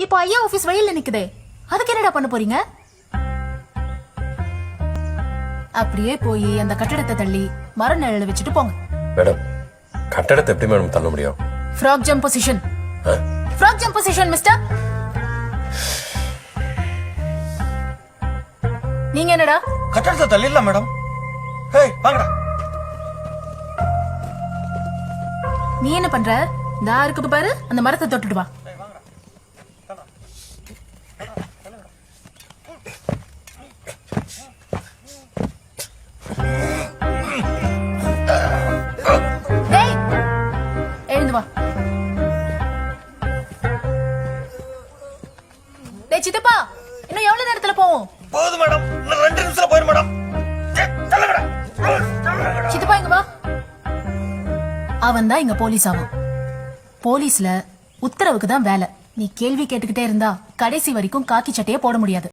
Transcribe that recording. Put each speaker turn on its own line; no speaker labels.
இப்போ ஐயா ஆபீஸ் வெயில்ல நிக்குதே, அதுக்கு என்னடா பண்ண போறீங்க? அப்படியே போய் அந்த கட்டடத்தை தள்ளி மர நிழல வச்சுட்டு போங்க.
மேடம், கட்டடத்தை எப்படி மேடம் தள்ள முடியும்?
Frock jump position. Frock jump position mister. நீங்க என்னடா
கட்டடத்தை தள்ளிடலாம் மேடம். ஹேய் வாங்கடா.
நீ என்ன பண்ற? இந்த இருக்கு பாரு, அந்த மரத்தை தொட்டுட்டு வா. டேய், எழுந்து வா. டேய் சித்தப்பா, இன்னும் எவ்வளவு நேரத்துல போவோம்?
போகுது மேடம், இன்னும் 2 நிமிஷத்துல போயிரும் மேடம். தள்ளுங்கடா.
சித்தப்பா இங்க வா. அவன் தான் இங்க போலீஸ் ஆவான். போலீஸ்ல உத்தரவுக்கு தான் வேலை. நீ கேள்வி கேட்டுக்கிட்டே இருந்தா கடைசி வரைக்கும் காக்கி சட்டையே போட முடியாது.